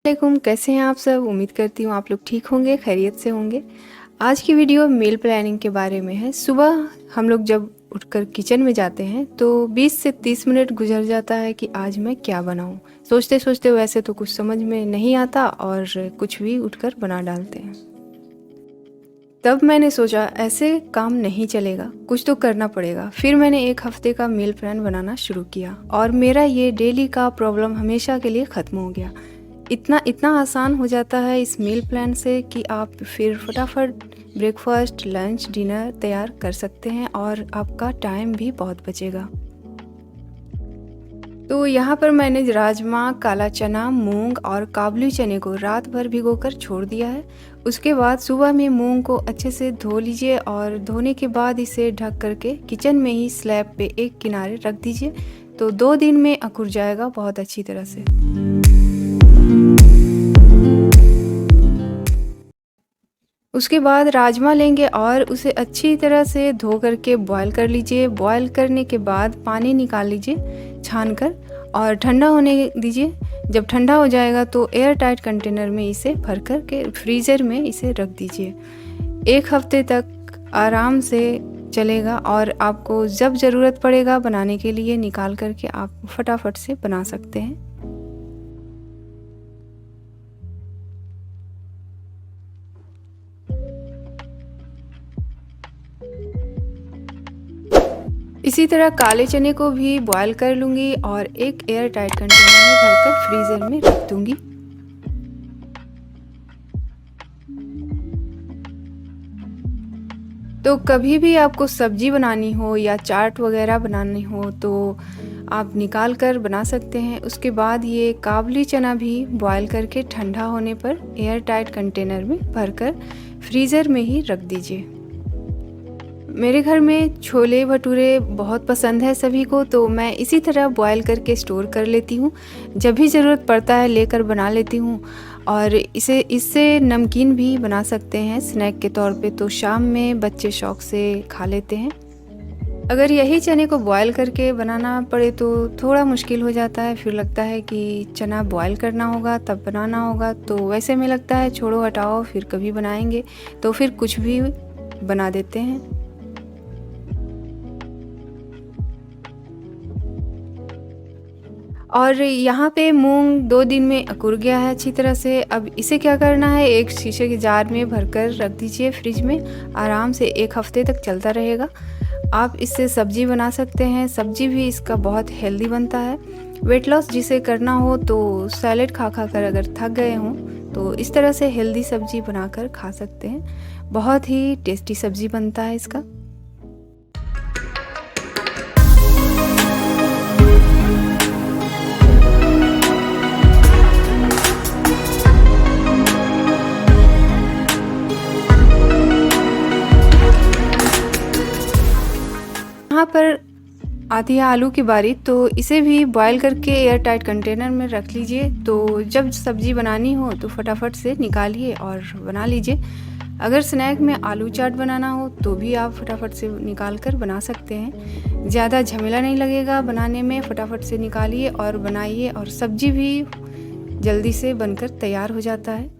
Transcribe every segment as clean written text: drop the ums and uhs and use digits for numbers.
वालेकुम, कैसे हैं आप सब। उम्मीद करती हूँ आप लोग ठीक होंगे, खैरियत से होंगे। आज की वीडियो मील प्लानिंग के बारे में है। सुबह हम लोग जब उठकर किचन में जाते हैं तो 20 से 30 मिनट गुजर जाता है कि आज मैं क्या बनाऊं। सोचते सोचते वैसे तो कुछ समझ में नहीं आता और कुछ भी उठकर बना डालते हैं। तब मैंने सोचा ऐसे काम नहीं चलेगा, कुछ तो करना पड़ेगा। फिर मैंने एक हफ्ते का मील प्लान बनाना शुरू किया और मेरा ये डेली का प्रॉब्लम हमेशा के लिए ख़त्म हो गया। इतना इतना आसान हो जाता है इस मील प्लान से कि आप फिर फटाफट ब्रेकफास्ट, लंच, डिनर तैयार कर सकते हैं और आपका टाइम भी बहुत बचेगा। तो यहाँ पर मैंने राजमा, काला चना, मूंग और काबुली चने को रात भर भिगोकर छोड़ दिया है। उसके बाद सुबह में मूंग को अच्छे से धो लीजिए और धोने के बाद इसे ढक करके किचन में ही स्लैब पे एक किनारे रख दीजिए। तो 2 दिन में अकुर जाएगा बहुत अच्छी तरह से। उसके बाद राजमा लेंगे और उसे अच्छी तरह से धो करके बॉईल कर लीजिए। बॉईल करने के बाद पानी निकाल लीजिए छान कर और ठंडा होने दीजिए। जब ठंडा हो जाएगा तो एयर टाइट कंटेनर में इसे भर कर के फ्रीज़र में इसे रख दीजिए। 1 हफ्ते तक आराम से चलेगा और आपको जब ज़रूरत पड़ेगा बनाने के लिए निकाल करके आप फटाफट से बना सकते हैं। इसी तरह काले चने को भी बॉईल कर लूँगी और एक एयर टाइट कंटेनर में भरकर फ्रीज़र में रख दूँगी। तो कभी भी आपको सब्जी बनानी हो या चाट वगैरह बनानी हो तो आप निकाल कर बना सकते हैं। उसके बाद ये काबुली चना भी बॉईल करके ठंडा होने पर एयर टाइट कंटेनर में भरकर फ्रीज़र में ही रख दीजिए। मेरे घर में छोले भटूरे बहुत पसंद है सभी को, तो मैं इसी तरह बॉईल करके स्टोर कर लेती हूँ। जब भी ज़रूरत पड़ता है लेकर बना लेती हूँ और इससे नमकीन भी बना सकते हैं स्नैक के तौर पे, तो शाम में बच्चे शौक़ से खा लेते हैं। अगर यही चने को बॉईल करके बनाना पड़े तो थोड़ा मुश्किल हो जाता है। फिर लगता है कि चना बॉईल करना होगा तब बनाना होगा, तो वैसे में लगता है छोड़ो हटाओ फिर कभी बनाएंगे, तो फिर कुछ भी बना देते हैं। और यहाँ पे मूंग 2 दिन में अकुर गया है अच्छी तरह से। अब इसे क्या करना है, एक शीशे के जार में भरकर रख दीजिए फ्रिज में। आराम से 1 हफ्ते तक चलता रहेगा। आप इससे सब्जी बना सकते हैं। सब्जी भी इसका बहुत हेल्दी बनता है। वेट लॉस जिसे करना हो तो सैलेड खा खा कर अगर थक गए हों तो इस तरह से हेल्दी सब्जी बनाकर खा सकते हैं। बहुत ही टेस्टी सब्जी बनता है इसका। यहाँ पर आती है आलू की बारी, तो इसे भी बॉईल करके एयर टाइट कंटेनर में रख लीजिए। तो जब सब्ज़ी बनानी हो तो फटाफट से निकालिए और बना लीजिए। अगर स्नैक में आलू चाट बनाना हो तो भी आप फटाफट से निकाल कर बना सकते हैं। ज़्यादा झमेला नहीं लगेगा बनाने में, फटाफट से निकालिए और बनाइए और सब्ज़ी भी जल्दी से बनकर तैयार हो जाता है।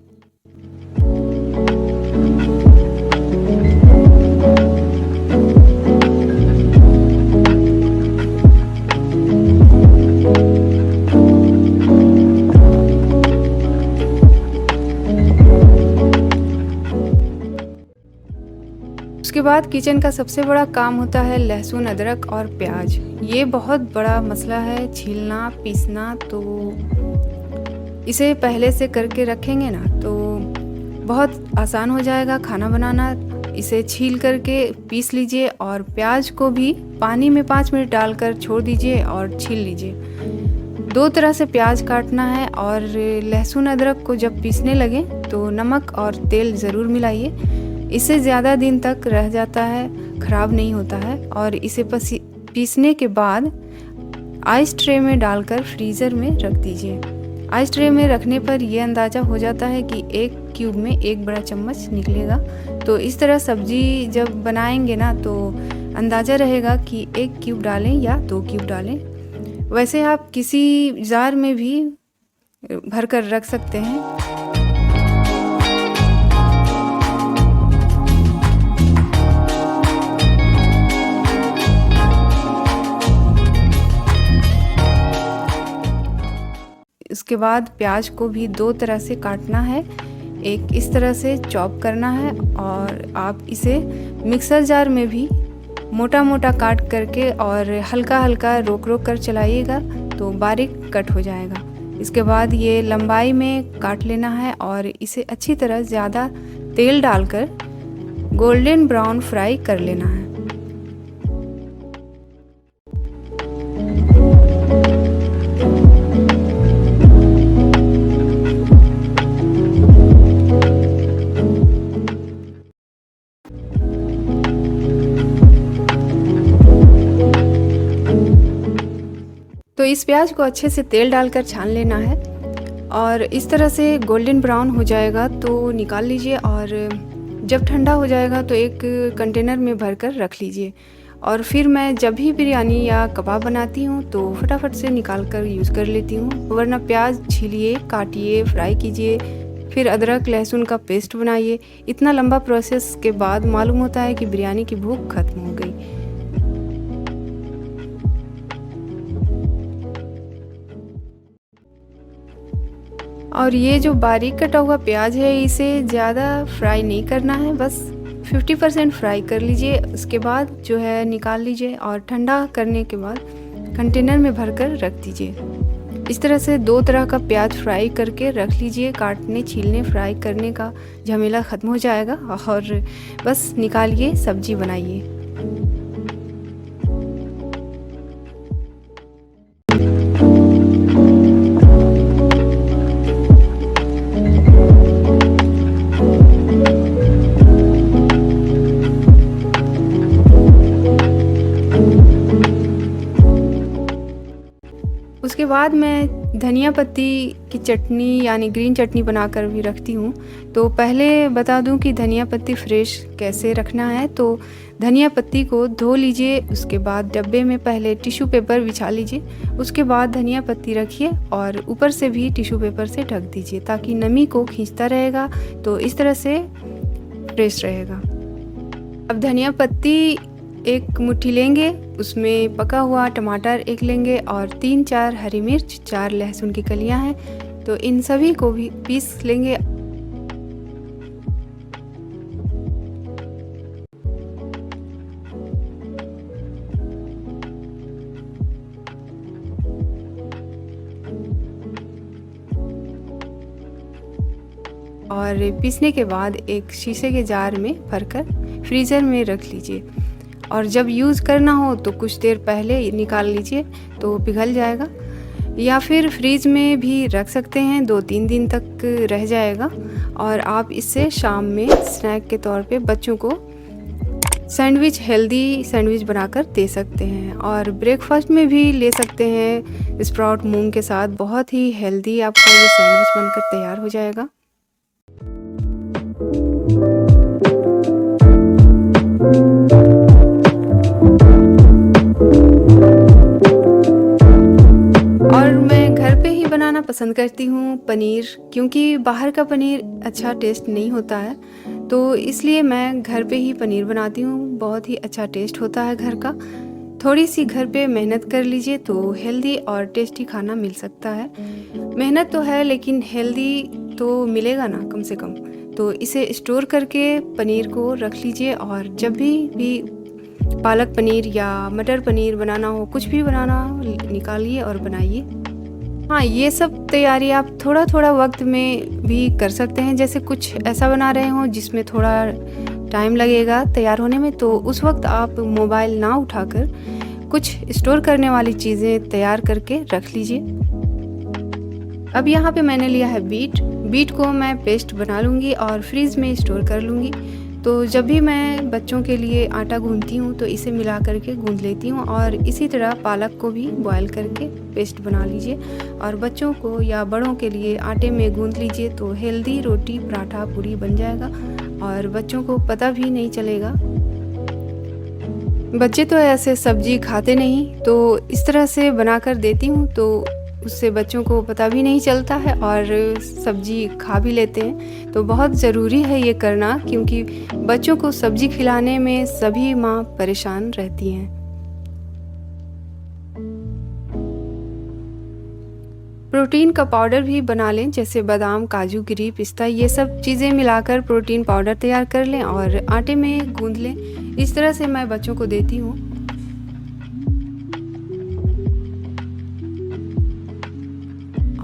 उसके बाद किचन का सबसे बड़ा काम होता है लहसुन, अदरक और प्याज। ये बहुत बड़ा मसला है, छीलना, पीसना। तो इसे पहले से करके रखेंगे ना तो बहुत आसान हो जाएगा खाना बनाना। इसे छील करके पीस लीजिए और प्याज को भी पानी में 5 मिनट डालकर छोड़ दीजिए और छील लीजिए। 2 तरह से प्याज काटना है। और लहसुन अदरक को जब पीसने लगे तो नमक और तेल ज़रूर मिलाइए। इससे ज़्यादा दिन तक रह जाता है, ख़राब नहीं होता है। और इसे पीसने के बाद आइस ट्रे में डालकर फ्रीज़र में रख दीजिए। आइस ट्रे में रखने पर यह अंदाज़ा हो जाता है कि 1 क्यूब में 1 बड़ा चम्मच निकलेगा। तो इस तरह सब्ज़ी जब बनाएंगे ना तो अंदाज़ा रहेगा कि 1 क्यूब डालें या 2 क्यूब डालें। वैसे आप किसी जार में भी भर कर रख सकते हैं। इसके बाद प्याज को भी 2 तरह से काटना है। एक इस तरह से चॉप करना है और आप इसे मिक्सर जार में भी मोटा मोटा काट करके और हल्का हल्का रोक रोक कर चलाइएगा तो बारीक कट हो जाएगा। इसके बाद ये लंबाई में काट लेना है और इसे अच्छी तरह ज़्यादा तेल डालकर गोल्डन ब्राउन फ्राई कर लेना है। तो इस प्याज को अच्छे से तेल डालकर छान लेना है और इस तरह से गोल्डन ब्राउन हो जाएगा तो निकाल लीजिए और जब ठंडा हो जाएगा तो एक कंटेनर में भरकर रख लीजिए। और फिर मैं जब भी बिरयानी या कबाब बनाती हूँ तो फटाफट से निकाल कर यूज़ कर लेती हूँ। वरना प्याज छीलिए, काटिए, फ्राई कीजिए, फिर अदरक लहसुन का पेस्ट बनाइए। इतना लंबा प्रोसेस के बाद मालूम होता है कि बिरयानी की भूख खत्म हो गई। और ये जो बारीक कटा हुआ प्याज है इसे ज़्यादा फ्राई नहीं करना है, बस 50% फ्राई कर लीजिए। उसके बाद जो है निकाल लीजिए और ठंडा करने के बाद कंटेनर में भरकर रख दीजिए। इस तरह से 2 तरह का प्याज फ्राई करके रख लीजिए। काटने, छीलने, फ्राई करने का झमेला ख़त्म हो जाएगा और बस निकालिए, सब्जी बनाइए। उसके बाद मैं धनिया पत्ती की चटनी यानी ग्रीन चटनी बनाकर भी रखती हूँ। तो पहले बता दूँ कि धनिया पत्ती फ्रेश कैसे रखना है। तो धनिया पत्ती को धो लीजिए, उसके बाद डब्बे में पहले टिश्यू पेपर बिछा लीजिए। उसके बाद धनिया पत्ती रखिए और ऊपर से भी टिश्यू पेपर से ढक दीजिए ताकि नमी को खींचता रहेगा, तो इस तरह से फ्रेश रहेगा। अब धनिया पत्ती एक मुट्ठी लेंगे, उसमें पका हुआ टमाटर एक लेंगे और 3-4 हरी मिर्च, 4 लहसुन की कलियां हैं, तो इन सभी को भी पीस लेंगे। और पीसने के बाद एक शीशे के जार में भरकर फ्रीज़र में रख लीजिए और जब यूज़ करना हो तो कुछ देर पहले निकाल लीजिए तो पिघल जाएगा, या फिर फ्रीज में भी रख सकते हैं, 2-3 दिन तक रह जाएगा। और आप इससे शाम में स्नैक के तौर पे बच्चों को सैंडविच, हेल्दी सैंडविच बनाकर दे सकते हैं और ब्रेकफास्ट में भी ले सकते हैं स्प्राउट मूंग के साथ। बहुत ही हेल्दी आपका ये सैंडविच बनकर तैयार हो जाएगा। बनाना पसंद करती हूँ पनीर, क्योंकि बाहर का पनीर अच्छा टेस्ट नहीं होता है, तो इसलिए मैं घर पे ही पनीर बनाती हूँ। बहुत ही अच्छा टेस्ट होता है घर का। थोड़ी सी घर पे मेहनत कर लीजिए तो हेल्दी और टेस्टी खाना मिल सकता है। मेहनत तो है लेकिन हेल्दी तो मिलेगा ना कम से कम। तो इसे स्टोर करके पनीर को रख लीजिए और जब भी पालक पनीर या मटर पनीर बनाना हो, कुछ भी बनाना हो, निकालिए और बनाइए। हाँ, ये सब तैयारी आप थोड़ा थोड़ा वक्त में भी कर सकते हैं। जैसे कुछ ऐसा बना रहे हो जिसमें थोड़ा टाइम लगेगा तैयार होने में, तो उस वक्त आप मोबाइल ना उठाकर कुछ स्टोर करने वाली चीज़ें तैयार करके रख लीजिए। अब यहाँ पे मैंने लिया है बीट को मैं पेस्ट बना लूँगी और फ्रीज में स्टोर कर लूँगी। तो जब भी मैं बच्चों के लिए आटा गूंथती हूँ तो इसे मिला करके गूंथ लेती हूँ और इसी तरह पालक को भी बॉयल करके पेस्ट बना लीजिए और बच्चों को या बड़ों के लिए आटे में गूंथ लीजिए तो हेल्दी रोटी, पराठा, पूरी बन जाएगा और बच्चों को पता भी नहीं चलेगा। बच्चे तो ऐसे सब्जी खाते नहीं, तो इस तरह से बनाकर देती हूँ तो उससे बच्चों को पता भी नहीं चलता है और सब्ज़ी खा भी लेते हैं। तो बहुत ज़रूरी है ये करना, क्योंकि बच्चों को सब्ज़ी खिलाने में सभी माँ परेशान रहती हैं। प्रोटीन का पाउडर भी बना लें, जैसे बादाम, काजू, गिरी, पिस्ता, ये सब चीज़ें मिलाकर प्रोटीन पाउडर तैयार कर लें और आटे में गूँध लें। इस तरह से मैं बच्चों को देती हूँ।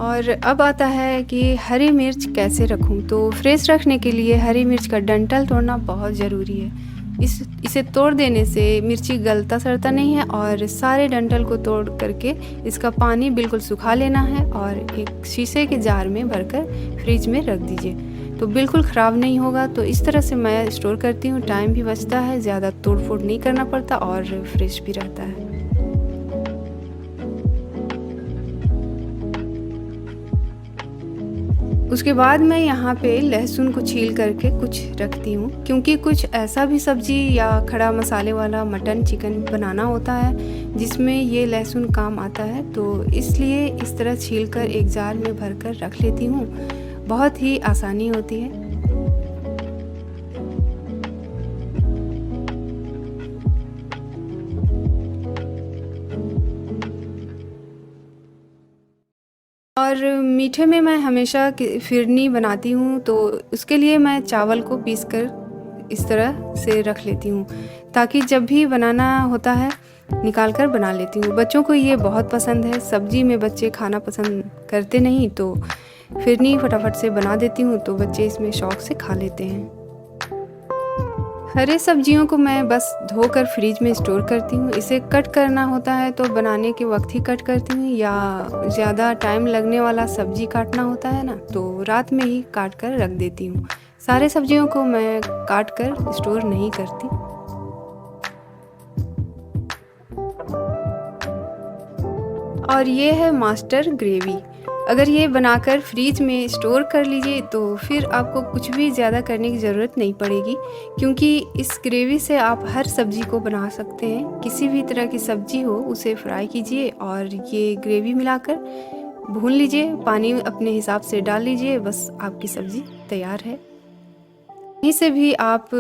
और अब आता है कि हरी मिर्च कैसे रखूं। तो फ्रेश रखने के लिए हरी मिर्च का डंठल तोड़ना बहुत ज़रूरी है। इसे तोड़ देने से मिर्ची गलता सड़ता नहीं है और सारे डंठल को तोड़ करके इसका पानी बिल्कुल सुखा लेना है और एक शीशे के जार में भरकर फ्रिज में रख दीजिए, तो बिल्कुल ख़राब नहीं होगा। तो इस तरह से मैं स्टोर करती हूँ, टाइम भी बचता है, ज़्यादा तोड़ फोड़ नहीं करना पड़ता और फ्रेश भी रहता है। उसके बाद मैं यहाँ पे लहसुन को छील करके कुछ रखती हूँ, क्योंकि कुछ ऐसा भी सब्ज़ी या खड़ा मसाले वाला मटन, चिकन बनाना होता है जिसमें ये लहसुन काम आता है। तो इसलिए इस तरह छील कर एक जार में भर कर रख लेती हूँ, बहुत ही आसानी होती है। और मीठे में मैं हमेशा फिरनी बनाती हूँ, तो उसके लिए मैं चावल को पीस कर इस तरह से रख लेती हूँ, ताकि जब भी बनाना होता है निकाल कर बना लेती हूँ। बच्चों को ये बहुत पसंद है, सब्ज़ी में बच्चे खाना पसंद करते नहीं, तो फिरनी फटाफट से बना देती हूँ, तो बच्चे इसमें शौक़ से खा लेते हैं। हरे सब्जियों को मैं बस धोकर फ्रिज में स्टोर करती हूँ। इसे कट करना होता है तो बनाने के वक्त ही कट करती हूँ, या ज़्यादा टाइम लगने वाला सब्जी काटना होता है ना, तो रात में ही काट कर रख देती हूँ। सारे सब्जियों को मैं काट कर स्टोर नहीं करती। और ये है मास्टर ग्रेवी। अगर ये बनाकर फ्रीज में स्टोर कर लीजिए तो फिर आपको कुछ भी ज़्यादा करने की ज़रूरत नहीं पड़ेगी, क्योंकि इस ग्रेवी से आप हर सब्ज़ी को बना सकते हैं। किसी भी तरह की सब्ज़ी हो उसे फ्राई कीजिए और ये ग्रेवी मिलाकर भून लीजिए, पानी अपने हिसाब से डाल लीजिए, बस आपकी सब्ज़ी तैयार है। कहीं से भी आप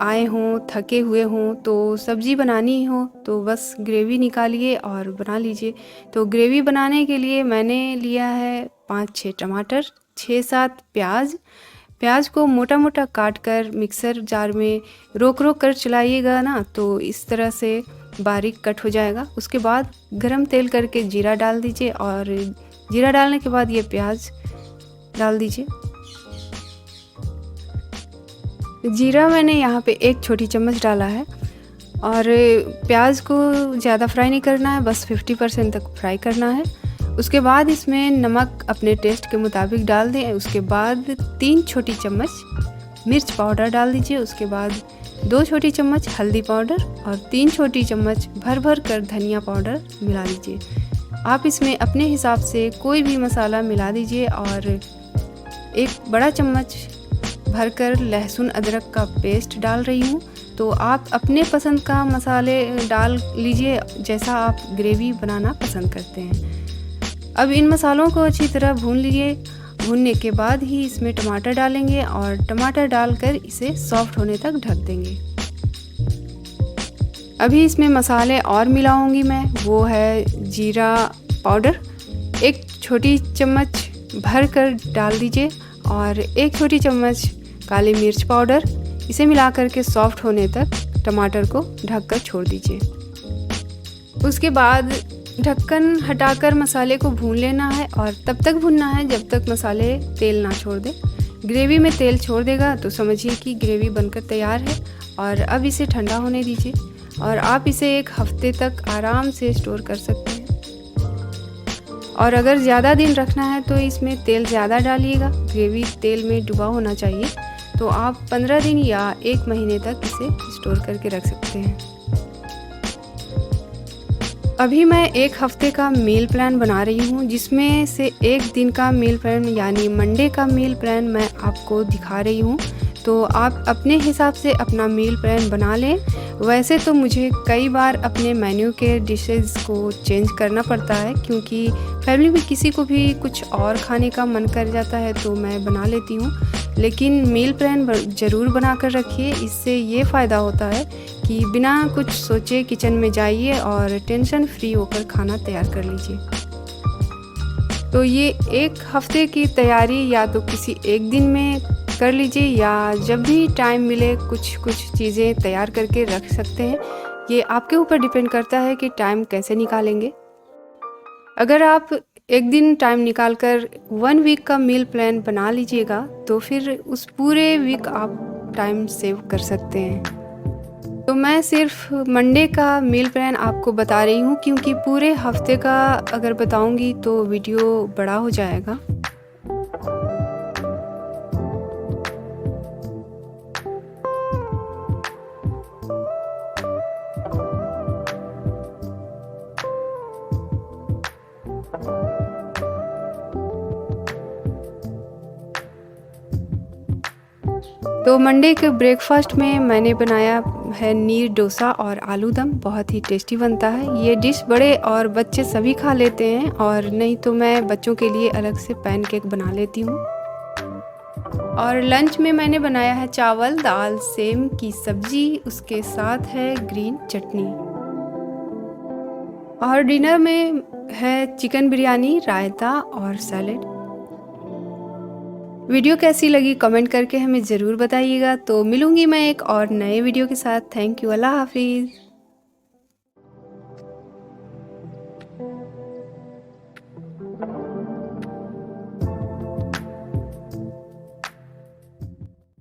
आए हों, थके हुए हों, तो सब्ज़ी बनानी हो तो बस ग्रेवी निकालिए और बना लीजिए। तो ग्रेवी बनाने के लिए मैंने लिया है 5-6 टमाटर, 6-7 प्याज को मोटा मोटा काट कर मिक्सर जार में रोक कर चलाइएगा ना, तो इस तरह से बारीक कट हो जाएगा। उसके बाद गरम तेल करके जीरा डाल दीजिए और जीरा डालने के बाद ये प्याज डाल दीजिए। जीरा मैंने यहाँ पे 1 छोटी चम्मच डाला है और प्याज को ज़्यादा फ्राई नहीं करना है, बस 50% तक फ्राई करना है। उसके बाद इसमें नमक अपने टेस्ट के मुताबिक डाल दें। उसके बाद 3 छोटी चम्मच मिर्च पाउडर डाल दीजिए। उसके बाद 2 छोटी चम्मच हल्दी पाउडर और 3 छोटी चम्मच भर कर धनिया पाउडर मिला लीजिए। आप इसमें अपने हिसाब से कोई भी मसाला मिला दीजिए और 1 बड़ा चम्मच भरकर लहसुन अदरक का पेस्ट डाल रही हूँ। तो आप अपने पसंद का मसाले डाल लीजिए, जैसा आप ग्रेवी बनाना पसंद करते हैं। अब इन मसालों को अच्छी तरह भून लीजिए। भूनने के बाद ही इसमें टमाटर डालेंगे और टमाटर डालकर इसे सॉफ्ट होने तक ढक देंगे। अभी इसमें मसाले और मिलाऊंगी मैं, वो है जीरा पाउडर 1 छोटी चम्मच भर कर डाल दीजिए और 1 छोटी चम्मच काली मिर्च पाउडर। इसे मिलाकर के सॉफ्ट होने तक टमाटर को ढककर छोड़ दीजिए। उसके बाद ढक्कन हटाकर मसाले को भून लेना है और तब तक भूनना है जब तक मसाले तेल ना छोड़ दे। ग्रेवी में तेल छोड़ देगा तो समझिए कि ग्रेवी बनकर तैयार है। और अब इसे ठंडा होने दीजिए और आप इसे 1 हफ्ते तक आराम से स्टोर कर सकते हैं। और अगर ज़्यादा दिन रखना है तो इसमें तेल ज़्यादा डालिएगा, ग्रेवी तेल में डूबा होना चाहिए। तो आप 15 दिन या 1 महीने तक इसे स्टोर करके रख सकते हैं। अभी मैं 1 हफ्ते का मील प्लान बना रही हूँ, जिसमें से 1 दिन का मील प्लान यानी मंडे का मील प्लान मैं आपको दिखा रही हूँ। तो आप अपने हिसाब से अपना मील प्लान बना लें। वैसे तो मुझे कई बार अपने मेन्यू के डिशेज़ को चेंज करना पड़ता है, क्योंकि फैमिली में किसी को भी कुछ और खाने का मन कर जाता है तो मैं बना लेती हूँ। लेकिन मील प्लान ज़रूर बना कर रखिए, इससे ये फ़ायदा होता है कि बिना कुछ सोचे किचन में जाइए और टेंशन फ्री होकर खाना तैयार कर लीजिए। तो ये 1 हफ़्ते की तैयारी या तो किसी एक दिन में कर लीजिए, या जब भी टाइम मिले कुछ चीज़ें तैयार करके रख सकते हैं। ये आपके ऊपर डिपेंड करता है कि टाइम कैसे निकालेंगे। अगर आप एक दिन टाइम निकाल कर 1 वीक का मील प्लान बना लीजिएगा, तो फिर उस पूरे वीक आप टाइम सेव कर सकते हैं। तो मैं सिर्फ मंडे का मील प्लान आपको बता रही हूँ, क्योंकि पूरे हफ्ते का अगर बताऊँगी तो वीडियो बड़ा हो जाएगा। तो मंडे के ब्रेकफास्ट में मैंने बनाया है नीर डोसा और आलू दम। बहुत ही टेस्टी बनता है। ये डिश बड़े और बच्चे सभी खा लेते हैं, और नहीं तो मैं बच्चों के लिए अलग से पैनकेक बना लेती हूँ। और लंच में मैंने बनाया है चावल, दाल, सेम की सब्जी, उसके साथ है ग्रीन चटनी। और डिनर में है चिकन बिरयानी, रायता और सैलेड। वीडियो कैसी लगी कमेंट करके हमें ज़रूर बताइएगा। तो मिलूँगी मैं एक और नए वीडियो के साथ। Thank you. अल्लाह हाफ़िज़।